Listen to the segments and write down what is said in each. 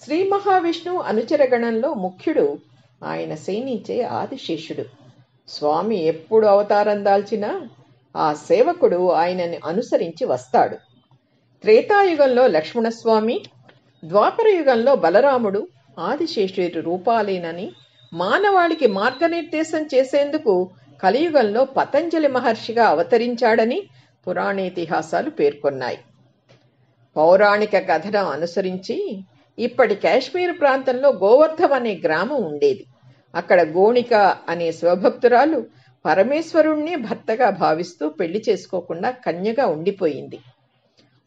శ్రీ మహావిష్ణువు అనుచరగణంలో ముఖ్యుడు ఆయన సేనించే ఆదిశేషుడు. స్వామి ఎప్పుడు అవతారం దాల్చినా ఆ సేవకుడు ఆయనని అనుసరించి వస్తాడు. త్రేతాయుగంలో లక్ష్మణస్వామి, ద్వాపర యుగంలో బలరాముడు ఆదిశేషుడి రూపాలేనని, మానవాళికి మార్గనిర్దేశం చేసేందుకు కలియుగంలో పతంజలి మహర్షిగా అవతరించాడని పురాణేతిహాసాలు పేర్కొన్నాయి. పౌరాణిక కథనం అనుసరించి ఇప్పటి కాశ్మీర్ ప్రాంతంలో గోవర్ధం అనే గ్రామం ఉండేది. అక్కడ గోణిక అనే శివభక్తురాలు పరమేశ్వరుణ్ణి భర్తగా భావిస్తూ పెళ్లి చేసుకోకుండా కన్యగా ఉండిపోయింది.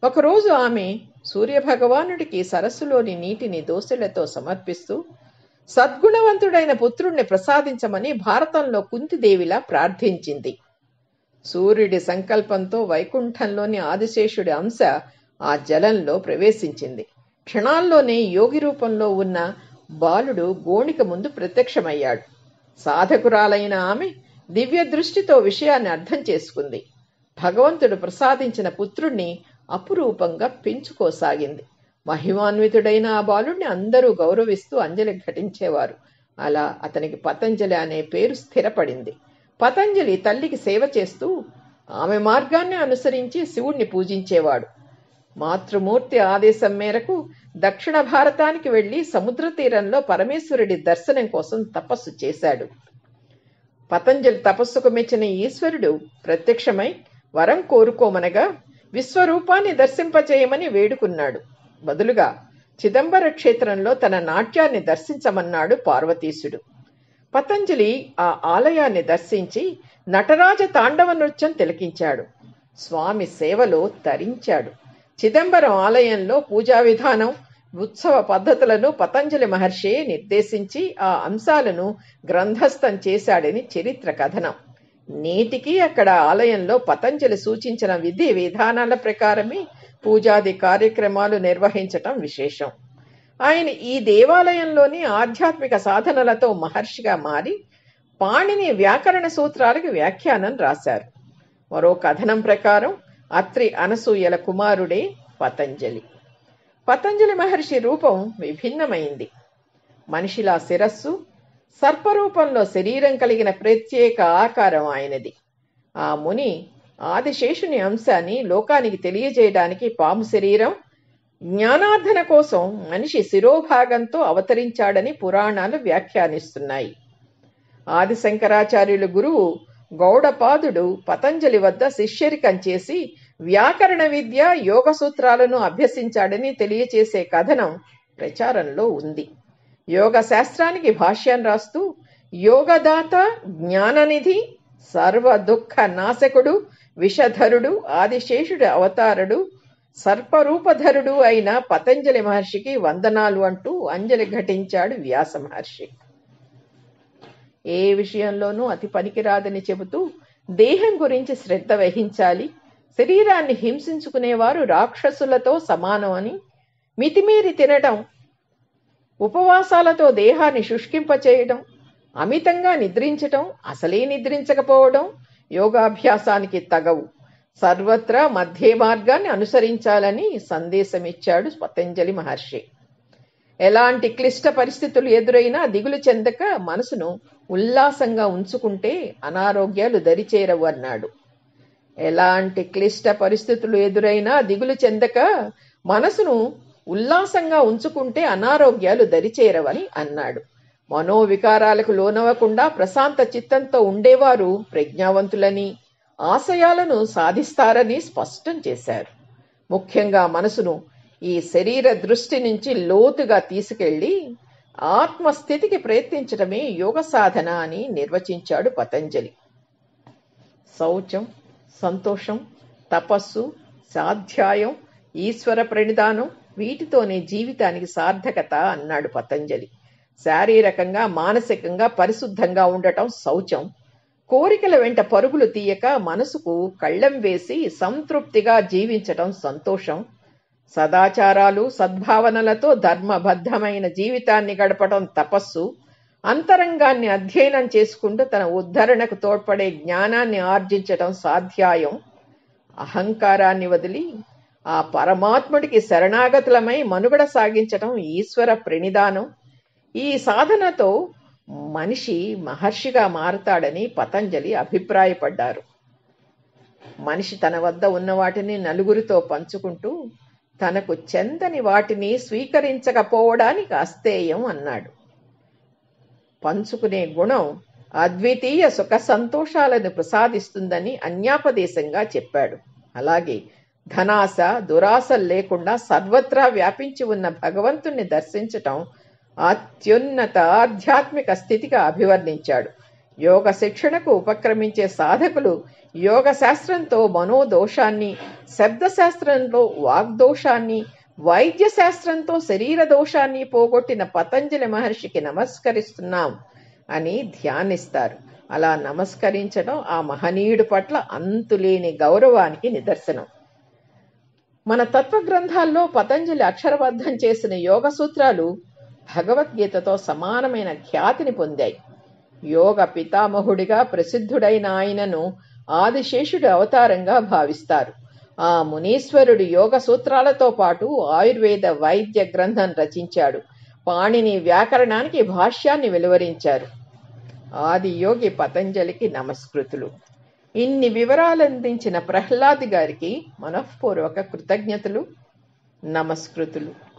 ఒకరోజు ఆమె సూర్యభగవానుడికి సరస్సులోని నీటిని దోసెలతో సమర్పిస్తూ సద్గుణవంతుడైన పుత్రుణ్ణి ప్రసాదించమని భారతంలో కుంతిదేవిలా ప్రార్థించింది. సూర్యుడి సంకల్పంతో వైకుంఠంలోని ఆదిశేషుడి అంశ ఆ జలంలో ప్రవేశించింది. క్షణాల్లోనే యోగి రూపంలో ఉన్న బాలుడు గోణిక ముందు ప్రత్యక్షమయ్యాడు. సాధకురాలైన ఆమె దివ్య దృష్టితో విషయాన్ని అర్థం చేసుకుంది. భగవంతుడు ప్రసాదించిన పుత్రుణ్ణి అపురూపంగా పెంచుకోసాగింది. మహిమాన్వితుడైన ఆ బాలుడిని అందరూ గౌరవిస్తూ అంజలి ఘటించేవారు. అలా అతనికి పతంజలి అనే పేరు స్థిరపడింది. పతంజలి తల్లికి సేవ చేస్తూ ఆమె మార్గాన్ని అనుసరించి శివుణ్ణి పూజించేవాడు. మాతృమూర్తి ఆదేశం మేరకు దక్షిణ భారతానికి వెళ్లి సముద్ర తీరంలో పరమేశ్వరుడి దర్శనం కోసం తపస్సు చేశాడు. పతంజలి తపస్సుకు మెచ్చిన ఈశ్వరుడు ప్రత్యక్షమై వరం కోరుకోమనగా విశ్వరూపాన్ని దర్శింపచేయమని వేడుకున్నాడు. బదులుగా చిదంబర క్షేత్రంలో తన నాట్యాన్ని దర్శించమన్నాడు పార్వతీశుడు. పతంజలి ఆ ఆలయాన్ని దర్శించి నటరాజ తాండవ నృత్యం తిలకించాడు. స్వామి సేవలో తరించాడు. చిదంబరం ఆలయంలో పూజా విధానం, ఉత్సవ పద్ధతులను పతంజలి మహర్షి నిర్దేశించి ఆ అంశాలను గ్రంథస్థం చేశాడని చరిత్ర కథనం. నేటికి అక్కడ ఆలయంలో పతంజలి సూచించిన విధి విధానాల ప్రకారమే పూజాది కార్యక్రమాలు నిర్వహించటం విశేషం. ఆయన ఈ దేవాలయంలోని ఆధ్యాత్మిక సాధనలతో మహర్షిగా మారి పాణిని వ్యాకరణ సూత్రాలకు వ్యాఖ్యానం రాశారు. మరో కథనం ప్రకారం అత్రి అనసూయల కుమారుడే పతంజలి. పతంజలి మహర్షి రూపం విభిన్నమైంది. మనిషిలా శిరస్సు, సర్పరూపంలో శరీరం కలిగిన ప్రత్యేక ఆకారం ఆయనది. ఆ ముని ఆదిశేషుని అంశాన్ని లోకానికి తెలియజేయడానికి పాము శరీరం, జ్ఞానార్జన కోసం మనిషి శిరోభాగంతో అవతరించాడని పురాణాలు వ్యాఖ్యానిస్తున్నాయి. ఆదిశంకరాచార్యుల గురువు గౌడపాదుడు పతంజలి వద్ద శిష్యరికం చేసి వ్యాకరణ విద్య, యోగ సూత్రాలను అభ్యసించాడని తెలియచేసే కథనం ప్రచారంలో ఉంది. యోగ శాస్త్రానికి భాష్యం రాస్తూ యోగదాత, జ్ఞాననిధి, సర్వ దుఃఖ నాశకుడు, విషధరుడు, ఆదిశేషుడు అవతారుడు, సర్పరూపధరుడు అయిన పతంజలి మహర్షికి వందనాలు అంటూ అంజలి ఘటించాడు వ్యాస మహర్షి. ఏ విషయంలోనూ అతి పనికిరాదని చెబుతూ దేహం గురించి శ్రద్ధ వహించాలి, శరీరాన్ని హింసించుకునేవారు రాక్షసులతో సమానం అని, మితిమీరి తినడం, ఉపవాసాలతో దేహాన్ని శుష్కింపచేయడం, అమితంగా నిద్రించటం, అసలే నిద్రించకపోవడం యోగాభ్యాసానికి తగవు. సర్వత్రా మధ్య మార్గాన్ని అనుసరించాలని సందేశమిచ్చాడు పతంజలి మహర్షి. ఎలాంటి క్లిష్ట పరిస్థితులు ఎదురైనా దిగులు చెందక మనసును ఉల్లాసంగా ఉంచుకుంటే అనారోగ్యాలు దరిచేరవు అన్నాడు. ఎలాంటి క్లిష్ట పరిస్థితులు ఎదురైనా దిగులు చెందక మనసును ఉల్లాసంగా ఉంచుకుంటే అనారోగ్యాలు దరిచేరవని అన్నాడు. మనోవికారాలకు లోనవ్వకుండా ప్రశాంత చిత్తంతో ఉండేవారు ప్రజ్ఞావంతులని, ఆశయాలను సాధిస్తారని స్పష్టం చేశారు. ముఖ్యంగా మనసును ఈ శరీర దృష్టి నుంచి లోతుగా తీసుకెళ్లి ఆత్మస్థితికి ప్రయత్నించడమే యోగ సాధన అని నిర్వచించాడు పతంజలి. శౌచం, సంతోషం, తపస్సు, స్వాధ్యాయం, ఈశ్వర ప్రణిధానం, వీటితోనే జీవితానికి సార్థకత అన్నాడు పతంజలి. శారీరకంగా, మానసికంగా పరిశుద్ధంగా ఉండటం శౌచం. కోరికల వెంట పరుగులు తీయక మనసుకు కళ్ళెం వేసి సంతృప్తిగా జీవించటం సంతోషం. సదాచారాలు, సద్భావనలతో ధర్మబద్ధమైన జీవితాన్ని గడపడం తపస్సు. అంతరంగాన్ని అధ్యయనం చేసుకుంటూ తన ఉద్ధరణకు తోడ్పడే జ్ఞానాన్ని ఆర్జించటం స్వాధ్యాయం. అహంకారాన్ని వదిలి ఆ పరమాత్ముడికి శరణాగతులమై మనుగడ సాగించటం ఈశ్వర ప్రణిధానం. ఈ సాధనతో మనిషి మహర్షిగా మారతాడని పతంజలి అభిప్రాయపడ్డారు. మనిషి తన వద్ద ఉన్న వాటిని నలుగురితో పంచుకుంటూ తనకు చెందని వాటిని స్వీకరించకపోవడానికి అస్థేయం అన్నాడు. పంచుకునే గుణం అద్వితీయ సుఖ సంతోషాలను ప్రసాదిస్తుందని అన్యాపదేశంగా చెప్పాడు. అలాగే ధనాశ దురాశలు లేకుండా సర్వత్రా వ్యాపించి ఉన్న భగవంతుణ్ణి దర్శించటం అత్యున్నత ఆధ్యాత్మిక స్థితిగా అభివర్ణించాడు. యోగ శిక్షణకు ఉపక్రమించే సాధకులు యోగ శాస్త్రంతో మనోదోషాన్ని, శబ్దశాస్త్రంలో వాగ్దోషాన్ని, వైద్య శాస్త్రంతో శరీర దోషాన్ని పోగొట్టిన పతంజలి మహర్షికి నమస్కరిస్తున్నాం అని ధ్యానిస్తారు. అలా నమస్కరించడం ఆ మహనీయుడి పట్ల అంతులేని గౌరవానికి నిదర్శనం. మన తత్వ గ్రంథాల్లో పతంజలి అక్షరబద్ధం చేసిన యోగ సూత్రాలు భగవద్గీతతో సమానమైన ఖ్యాతిని పొందాయి. యోగ పితామహుడిగా ప్రసిద్ధుడైన ఆయనను ఆదిశేషుడి అవతారంగా భావిస్తారు. ఆ మునీశ్వరుడు యోగ సూత్రాలతో పాటు ఆయుర్వేద వైద్య గ్రంథం రచించాడు. పాణిని వ్యాకరణానికి భాష్యాన్ని వెలువరించారు. ఆది యోగి పతంజలికి నమస్కృతులు. ఇన్ని వివరాలందించిన ప్రహ్లాద్ గారికి మనఃపూర్వక కృతజ్ఞతలు, నమస్కృతులు.